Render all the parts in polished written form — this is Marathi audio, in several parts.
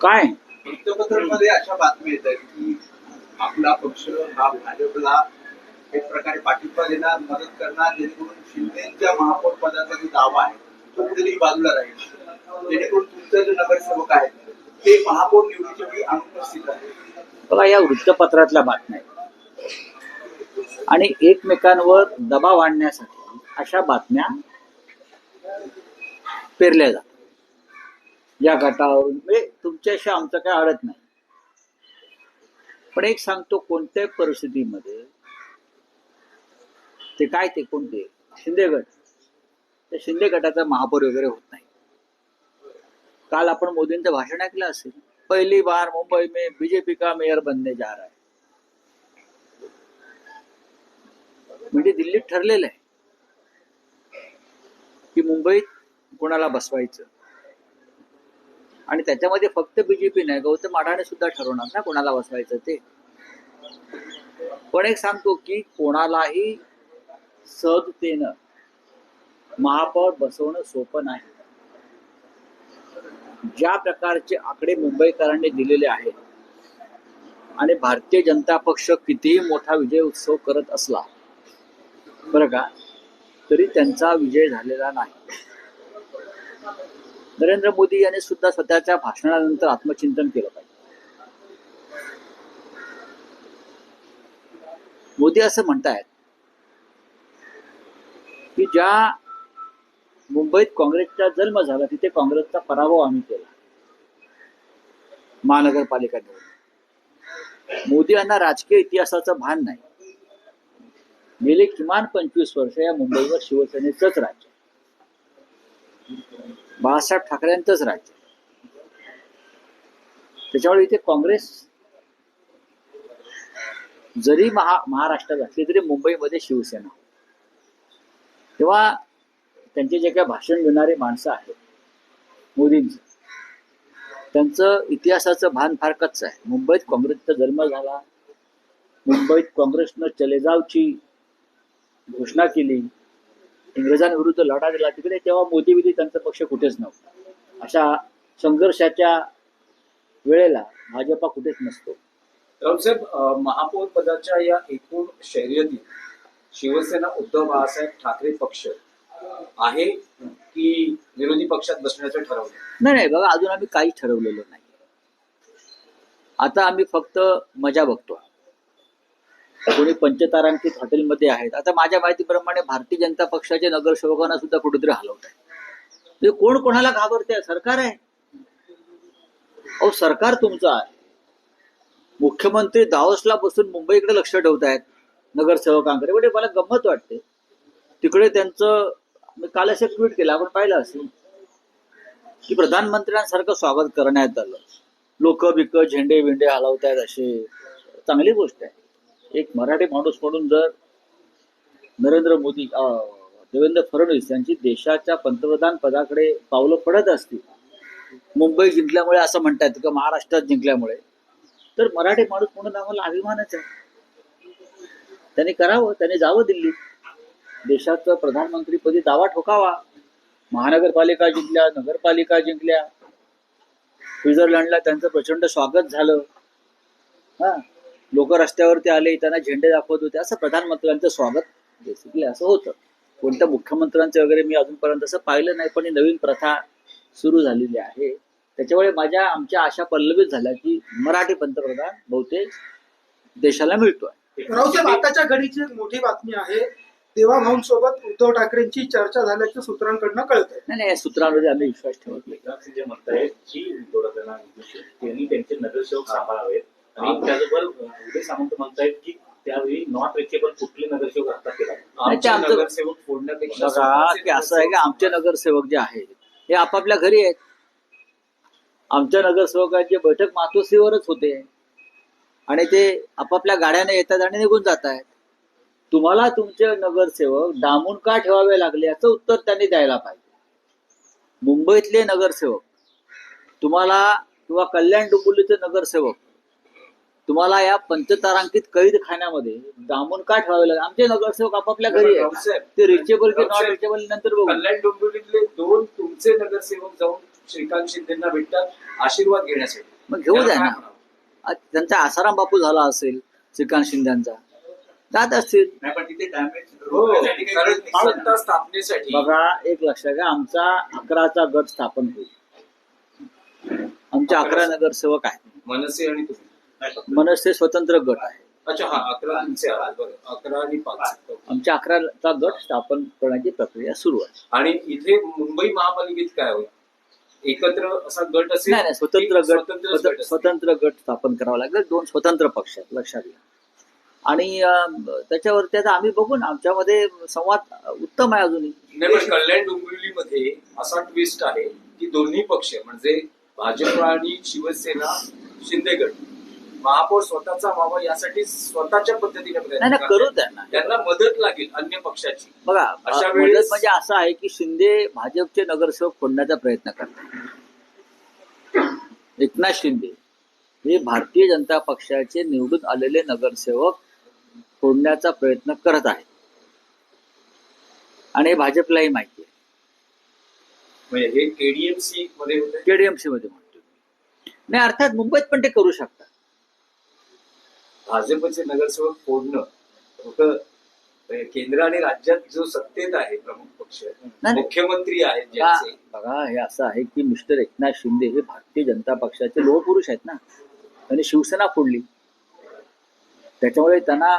काय वृत्तपत्रांमध्ये अशा बातम्या येतात की आपला पक्ष हा भाजपला एक प्रकारे पाठिंबा देणार, मदत करणार, जेणेकरून शिंदेच्या महापौर पदाचा जो दावा आहे तो कुठेतरी बाजूला राहील, जेणेकरून तुमचे जे नगरसेवक आहेत ते महापौर निवडीच्या वेळी अनुपस्थित आहेत. बघा, या वृत्तपत्रातल्या बातम्या आहेत आणि एकमेकांवर दबाव आणण्यासाठी अशा बातम्या पेरल्या जातात. या गटावरून म्हणजे तुमच्याशी आमचं काय अडत नाही, पण एक सांगतो, कोणत्याही परिस्थितीमध्ये ते काय ते कोणते शिंदे गट, त्या शिंदे गटाचा महापौर वगैरे होत नाही. काल आपण मोदींचं भाषण ऐकलं असेल, पहली बार मुंबई में बीजेपी का मेयर बनने जा रहा है. म्हणजे दिल्लीत ठरलेलं आहे की मुंबईत कोणाला बसवायचं, आणि त्याच्यामध्ये फक्त बीजेपी नाही, गौतम अडाणी सुद्धा ठरवणार ना कोणाला बसवायचं ते. पण एक सांगतो की कोणालाही सहजतेनं महापौर बसवणं सोपं नाही. ज्या प्रकारचे आकडे मुंबईकरांनी दिलेले आहेत आणि भारतीय जनता पक्ष कितीही मोठा विजय उत्सव करत असला बरं का, तरी त्यांचा विजय झालेला नाही. नरेंद्र मोदी यांनी सुद्धा स्वतःच्या भाषणानंतर आत्मचिंतन केलं पाहिजे. मोदी असं म्हणतायत की ज्या मुंबईत काँग्रेसचा जन्म झाला तिथे काँग्रेसचा पराभव आम्ही केला महानगरपालिका निवडणूक. मोदी यांना राजकीय इतिहासाचं भान नाही. गेले किमान 25 वर्ष या मुंबईवर शिवसेनेचंच राज्य, बाळासाहेब ठाकरेंचंच राज्य. त्याच्यामुळे इथे काँग्रेस जरी महाराष्ट्रात असली तरी मुंबईमध्ये शिवसेना. तेव्हा त्यांचे जे काही भाषण देणारे माणसं आहेत मोदींचं, त्यांचं इतिहासाचं भान फार कच्चं आहे. मुंबईत काँग्रेसचा जन्म झाला, मुंबईत काँग्रेसनं चले जावची घोषणा केली, इंग्रजांविरुद्ध लढा दिला तिकडे, तेव्हा मोदी विधी त्यांचा पक्ष कुठेच नव्हता. अशा संघर्षाच्या वेळेला भाजपा कुठेच नसतो. राऊतसाहेब, महापौर पदाच्या या एकूण शर्यतीत शिवसेना उद्धव बाळासाहेब ठाकरे पक्ष आहे की विरोधी पक्षात बसण्याचं ठरवलं? नाही, बघा, अजून आम्ही काहीच ठरवलेलं नाही. आता आम्ही फक्त मजा बघतो. कोणी पंचतारांकित हॉटेलमध्ये आहेत. आता माझ्या माहितीप्रमाणे भारतीय जनता पक्षाच्या नगरसेवकांना सुद्धा कुठेतरी हलवत आहे. कोण कोणाला घाबरते? सरकार आहे. अहो, सरकार तुमचं आहे. मुख्यमंत्री दावोसला बसून मुंबईकडे लक्ष ठेवतायत नगरसेवकांकडे. म्हणजे मला गंमत वाटते. तिकडे त्यांचं, मी काल असं ट्विट केलं, आपण पाहिलं असेल की प्रधानमंत्र्यांसारखं स्वागत करण्यात आलं. लोक बिक झेंडे विंडे हलवतायत, असे चांगली गोष्ट आहे. एक मराठी माणूस म्हणून जर नरेंद्र मोदी, देवेंद्र फडणवीस यांची देशाच्या पंतप्रधान पदाकडे पावलं पडत असतील, मुंबई जिंकल्यामुळे असं म्हणतात किंवा महाराष्ट्रात जिंकल्यामुळे, तर मराठी माणूस म्हणून आम्हाला अभिमानच आहे. त्यांनी करावं, त्यांनी जावं दिल्लीत, देशाचं प्रधानमंत्रीपदी दावा ठोकावा. महानगरपालिका जिंकल्या, नगरपालिका जिंकल्या, स्वित्झर्लंडला त्यांचं प्रचंड स्वागत झालं. लोक रस्त्यावरती आले, त्यांना झेंडे दाखवत होते. असं प्रधानमंत्र्यांचं स्वागत बेसिकली असं होतं. कोणत्या मुख्यमंत्र्यांचं वगैरे मी अजूनपर्यंत असं पाहिलं नाही, पण ही नवीन प्रथा सुरू झालेली आहे. त्याच्यामुळे आमच्या आशा पल्लवित झाल्या की मराठी पंतप्रधान बहुतेक देशाला मिळतोय. राऊसाहेब, आताच्या घडीची एक मोठी बातमी आहे, देवाभाऊंसोबत उद्धव ठाकरेंची चर्चा झाल्याचं सूत्रांकडनं कळत आहे. नाही, या सूत्रांमध्ये आम्ही विश्वास ठेवत नाही. जे म्हणतायत की त्यांनी त्यांचे नगरसेवक सांभाळावेत, आणि त्याचबरोबर उदय सामंत म्हणतायत की त्यावेळी नॉट रिचेबल कुठले नगरसेवक आता केला. नगरसेवक फोडण्यापेक्षा की असं आहे की आमचे नगरसेवक जे आहेत हे आपापल्या घरी आहेत. आमच्या नगरसेवकांची बैठक मातोश्रीवरच होते आणि ते आपापल्या गाड्याने येतात आणि निघून जात आहेत. तुम्हाला तुमचे नगरसेवक डांबून का ठेवावे लागले याचं उत्तर त्यांनी द्यायला पाहिजे. मुंबईतले नगरसेवक तुम्हाला, किंवा कल्याण डोंबिवलीचे नगरसेवक तुम्हाला या पंचतारांकित कैद खाण्यामध्ये डांबून का ठेवावे लागले? आमचे नगरसेवक आपापल्या घरी आहेत. ते रिचेबल की नॉट रिचेबल नंतर बघू. कल्याण डोंबिवलीतले 2 तुमचे नगरसेवक जाऊन श्रीकांत शिंदेना भेटतात आशीर्वाद घेण्यासाठी. मग घेऊ द्या त्याला ना. काय म्हणावं? आज त्यांचा आसाराम बापू झाला असेल श्रीकांत शिंदेचा, जात असतील. नाही पण तिथे डॅमेज हो, कारण सत्ता स्थापनेसाठी बघा, एक लक्षात घ्या, आमचा 11चा गट स्थापन होईल. आमचे 11 नगरसेवक आहेत. मनसे आणि तुम्ही. मनसे स्वतंत्र गट आहे. अच्छा, हा 11 तुमचे आहात. बरं, 11 आणि 5. आमच्या 11चा गट स्थापन करण्याची प्रक्रिया सुरू आहे. आणि इथे मुंबई महापालिकेत काय होईल? एकत्र असा गट असेल? नाही, स्वतंत्र की स्वतंत्रच गट असेल? स्वतंत्र गट स्थापन करावा लागेल. 2 स्वतंत्र पक्ष आहेत, लक्षात घ्या. आणि त्याच्यावरती आता आम्ही बघू ना, आमच्यामध्ये संवाद उत्तम आहे अजूनही. नाही, पण कल्याण डोंबिवलीमध्ये असा ट्विस्ट आहे की दोन्ही पक्ष म्हणजे भाजप आणि शिवसेना शिंदे गट महापौर स्वतःचा व्हावा यासाठी स्वतःच्या पद्धतीने नाही प्रयत्न ना, करू करतात. द्या ना. त्यांना मदत लागेल अन्य पक्षाची. बघा, अशा मदत वेळेस- म्हणजे असं आहे की शिंदे भाजपचे नगरसेवक फोडण्याचा प्रयत्न करतात. एकनाथ शिंदे हे भारतीय जनता पक्षाचे निवडून आलेले नगरसेवक फोडण्याचा प्रयत्न करत आहेत. आणि हे भाजपलाही माहिती आहे. म्हणजे हे केडीएमसी मध्ये होते. केडीएमसी मध्ये म्हणतो नाही, अर्थात मुंबईत पण ते करू शकतात. भाजपचे नगरसेवक फोडणं होतं. केंद्र आणि राज्यात जो सत्तेत आहे प्रमुख पक्ष नाही. मुख्यमंत्री आहेत ज्यांचे, बघा, हे असं आहे की मिस्टर एकनाथ शिंदे हे भारतीय जनता पक्षाचे लोहपुरुष आहेत ना. त्यांनी शिवसेना फोडली, त्याच्यामुळे त्यांना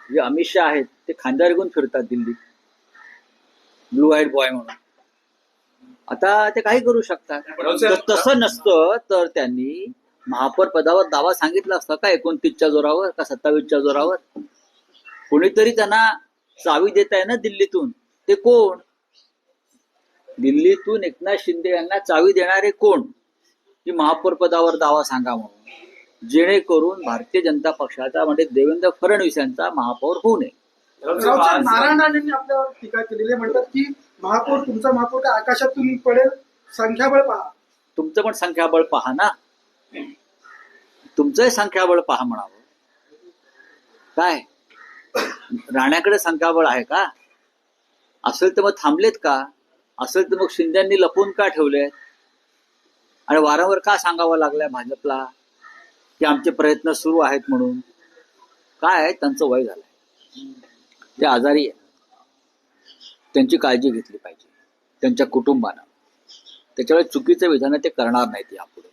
जे अमित शहा आहेत ते खांद्यावर घेऊन फिरतात दिल्लीत, ब्लू आईड बॉय म्हणून. आता ते काही करू शकतात. तर तसं नसतं तर त्यांनी महापौर पदावर दावा सांगितला असता का 29च्या जोरावर का 27च्या जोरावर? कोणीतरी त्यांना चावी देत आहे ना दिल्लीतून. ते कोण? दिल्लीतून एकनाथ शिंदे यांना चावी देणारे कोण? की महापौर पदावर दावा सांगा म्हणून, जेणेकरून भारतीय जनता पक्षाचा म्हणजे देवेंद्र फडणवीस यांचा महापौर होऊ नये. रावसाहेब नारायण राणेंनी आपल्यावर टीका केलेली आहे. म्हणतात की महापौर, तुमचा महापौर काय आकाशातून पडेल, संख्याबळ पहा. तुमचं पण संख्याबळ पहा ना, तुमचंही संख्याबळ पहा म्हणावं. काय राण्याकडे संख्याबळ आहे का? असेल तर मग थांबलेत का? असेल तर मग शिंद्यांनी लपवून का ठेवले? आणि वारंवार का सांगावं लागलंय भाजपला की आमचे प्रयत्न सुरू आहेत म्हणून? काय आहे, त्यांचं वय झालंय, ते आजारी आहे, त्यांची काळजी घेतली पाहिजे त्यांच्या कुटुंबानं. त्याच्यामुळे चुकीचं विधान ते करणार नाहीत यापुढे.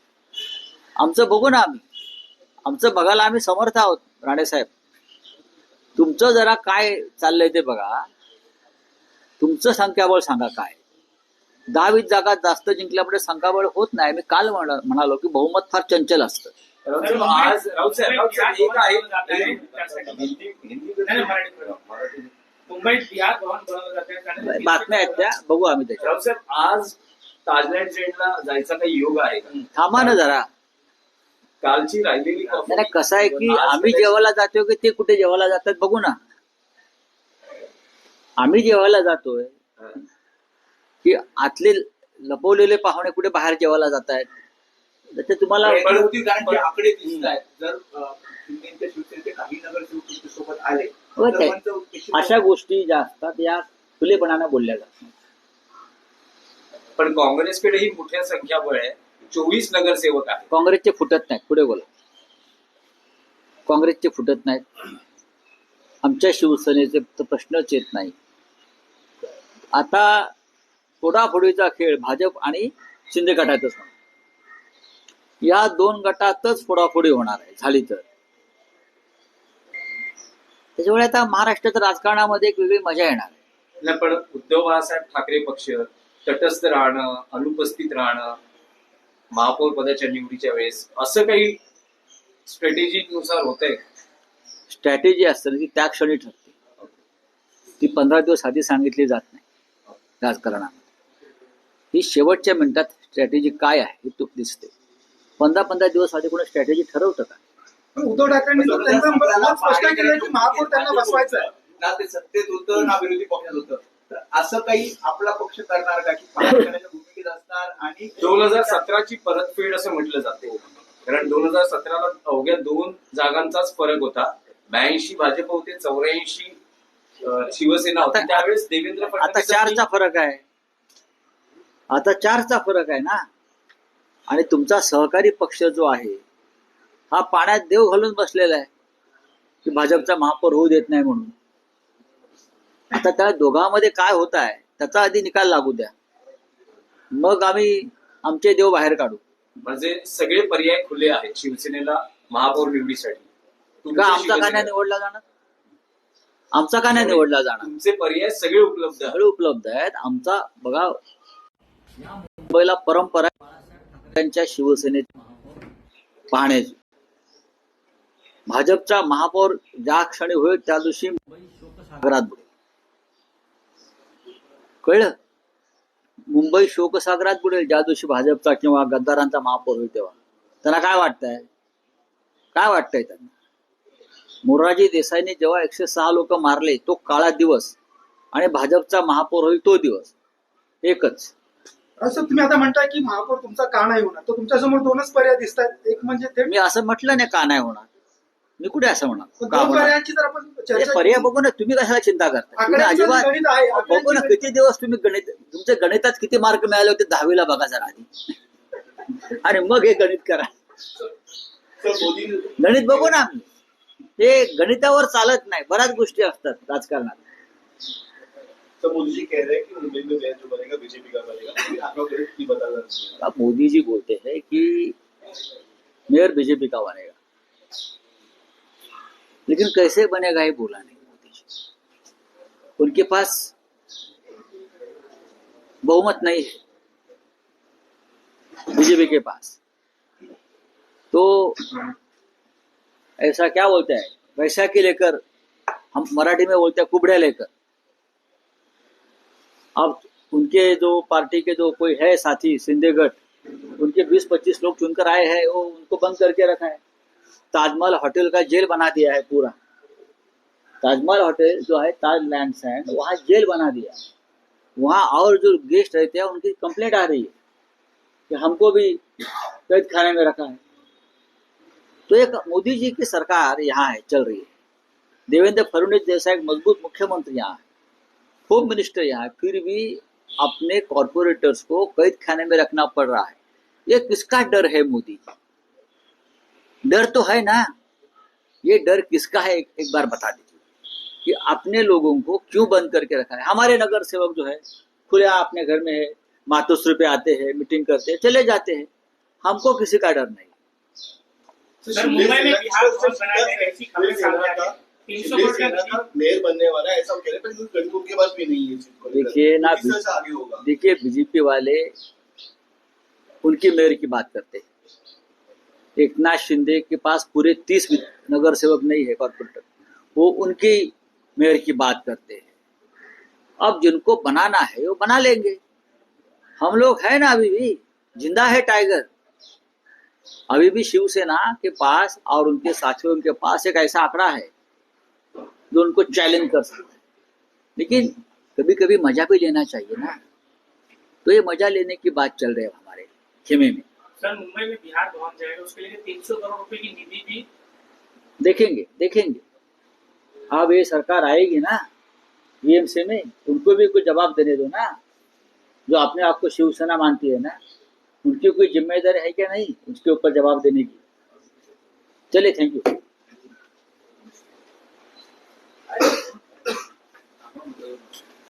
आमचं बघू ना, आमचं बघायला आम्ही समर्थ आहोत. राणेसाहेब, तुमचं जरा काय चाललंय ते बघा. तुमचं संख्याबळ सांगा काय. 10-20 जागा जास्त जिंकल्यामुळे संख्याबळ होत नाही. मी काल म्हणालो की बहुमत फार चंचल असतं. आज राऊसाहेब एक आहे मुंबईत बिहार भवन बनवलं जाते. बातम्या आहेत त्या, बघू आम्ही त्याच्या. राऊसाहेब, आज ताजलँड ट्रेनला जायचा काही योग आहे का? थांबा ना जरा. कालची राहिलेली नाही, कसं आहे की आम्ही जेवायला जातोय की ते कुठे जेवायला जातात बघू ना. आम्ही जेवायला जातोय की आतले लपवलेले पाहुणे कुठे बाहेर जेवायला जात आहेत? त्याचे तुम्हाला पण होती, कारण जे आकडे दिसत आहेत, जर शिंदेच्या शिवसेनेचे काही नगरसेवक तुमच्या सोबत आले होत तर आहे. त्यांचं उद्देश- अशा गोष्टी ज्या असतात या खुलेपणाने बोलल्या जातात. पण काँग्रेसकडेही मोठ्या संख्याबळ आहे. 24 नगरसेवक आहेत. काँग्रेसचे फुटत नाहीत. पुढे बोला. काँग्रेसचे फुटत नाहीत. आमच्या शिवसेनेचे तर प्रश्नच येत नाही. आता फोडाफोडीचा खेळ भाजप आणि शिंदे गटातच होणार. या 2 गटातच फोडाफोडी होणार आहे झाली तर. त्याच्यामुळे आता महाराष्ट्राच्या राजकारणामध्ये एक वेगळी मजा येणार आहे. नाही, पण उद्धव बाळासाहेब ठाकरे पक्ष तटस्थ राहणं, अनुपस्थित राहणं महापौर पदाच्या निवडीच्या वेळेस, असं काही स्ट्रॅटेजीनुसार होतंय? स्ट्रॅटेजी असते ती त्या क्षणी ठरते. ती 15 दिवस आधी सांगितली जात नाही राजकारणामध्ये. ही शेवटच्या मिनिटात स्ट्रॅटेजी काय आहे हे तू दिसते. 15 दिवस आधी कोणी स्ट्रॅटेजी ठरवतं का? पण उद्धव ठाकरेंनी तर त्यांचं मत स्पष्ट केलं की महापौर त्यांना बसवायचं आहे. ना ते सत्तेत होतं ना विरोधी पक्षात होतं. तर असं काही आपला पक्ष करणार का की पारंपरिक भूमिकेत असणार? आणि 2017ची परतफेड असं म्हटलं जाते. कारण 2017ला अवघ्या 2 जागांचाच फरक होता. 82 भाजप होते, 84 शिवसेना होती. त्यावेळेस देवेंद्र आता फडणवीस 4चा फरक आहे. आता 4चा फरक आहे ना. आणि तुमचा सहकारी पक्ष जो आहे हा पाण्यात देव घालून बसलेला आहे की भाजपचा महापौर होऊ देत नाही म्हणून. आता त्या दोघांमध्ये काय होत आहे त्याचा आधी निकाल लागू द्या, मग आम्ही आमचे देव बाहेर काढू. म्हणजे सगळे पर्याय खुले आहेत शिवसेनेला महापौर निवडीसाठी. का आमचा का नाही निवडला जाणार? आमचा का नाही निवडला जाणार? तुमचे पर्याय सगळे उपलब्ध आहेत. सगळे उपलब्ध आहेत. आमचा बघा, या मुंबईला परंपरा आहे बाळासाहेब शिवसेनेचे पाहण्याची. भाजपचा महापौर ज्या क्षणी होईल त्या दिवशी मुंबई शोकसागरात बुडेल. कळलं? मुंबई शोकसागरात बुडेल ज्या दिवशी भाजपचा किंवा गद्दारांचा महापौर होईल तेव्हा. त्यांना काय वाटतंय? काय वाटतंय त्यांना? मोरारजी देसाईने जेव्हा 106 लोक मारले तो काळा दिवस आणि भाजपचा महापौर होईल तो दिवस एकच. असं तुम्ही आता म्हणताय की महापौर तुमचा का नाही होणार, तर तुमच्यासमोर दोनच पर्याय दिसत आहेत. एक म्हणजे थेट मी असं म्हटलं नाही का नाही होणार. मी कुठे असं म्हणणार का दोन होणार? पर्यायांची जर आपण हे चर्चा पर्याय बघू ना, तुम्ही कशाला चिंता करता? तुम्ही आकड्यांचं अजिबात गणित आहे. बघू ना, किती दिवस तुम्ही गणित, तुमचे गणितात किती मार्क मिळाले होते 10वीला बघा जरा आधी आणि मग हे गणित करा. गणित बघू ना आम्ही. हे गणितावर चालत नाही. बऱ्याच गोष्टी असतात राजकारणात. तो मोदी जी कह रहे हैं कि मुंबई में मेयर जो बनेगा बीजेपी का बनेगा, फिर आपका गणित नहीं बता रहा. अब मोदी जी बोलते हैं कि मेयर बीजेपी का बनेगा, लेकिन कैसे बनेगा ये बोला नहीं मोदी जी. उनके पास बहुमत नहीं है बीजेपी के पास. तो ऐसा क्या बोलता है, वैसा के लेकर, हम मराठी में बोलते हैं कुबड़े लेकर. अब उनके जो पार्टी के जो कोई है साथी सिंधेगढ़, उनके 20-25 लोग चुनकर आए हैं, वो उनको बंद करके रखा है. ताजमहल होटल का जेल बना दिया है पूरा. ताजमहल होटल जो है ताज लैंड्स एंड, वहाँ जेल बना दिया. वहाँ और जो गेस्ट रहते हैं उनकी कंप्लेंट आ रही है कि हमको भी कैद खाने में रखा है. तो एक मोदी जी की सरकार यहाँ है, चल रही है. देवेंद्र फडणवीस जैसा एक मजबूत मुख्यमंत्री यहाँ है, होम मिनिस्टर यहाँ है, फिर भी अपने कॉर्पोरेटर्स को कैद खाने में रखना पड़ रहा है. ये किसका डर है मोदी जी? डर तो है ना. ये डर किसका है एक बार बता दीजिए कि अपने लोगों को क्यों बंद करके रखा है. हमारे नगर सेवक जो है खुले अपने घर में है, मातोश्री पे आते हैं, मीटिंग करते हैं, चले जाते हैं. हमको किसी का डर नहीं. सर, मुंबई में बिहार भवन बनाया जाएगा, ऐसी खबरें सामने आ रही हैं. 300 करोड़ का मेयर बनने वाला है ऐसा कह रहे हैं, पर गणित के पास भी नहीं है. देखिए ना, किस तरह से आगे होगा? देखिए बीजेपी वाले उनकी मेयर की बात करते हैं. एकनाथ शिंदे के पास पूरे 30 नगर सेवक नहीं है कॉर्पोरेटर, वो उनकी मेयर की बात करते हैं. अब जिनको बनाना है वो बना लेंगे. हम लोग है ना, अभी भी जिंदा है टाइगर. अभी भी शिवसेना के पास और उनके साथियों के पास एक ऐसा आंकड़ा है जो उनको चैलेंज कर सकता है. लेकिन कभी कभी मजा भी लेना चाहिए ना. तो ये मजा लेने की बात चल रही है हमारे खेमे में. सर, मुंबई में बिहार भवन जाएगा, उसके लिए 300 करोड़ रुपए की निधि भी देखेंगे. अब ये सरकार आएगी ना बीएमसी में, उनको भी कुछ जवाब देने दो ना. जो अपने आप को शिवसेना मानती है ना, उनकी कोई जिम्मेदारी है क्या नहीं उसके ऊपर जवाब देने की. चलिए, थैंक यू.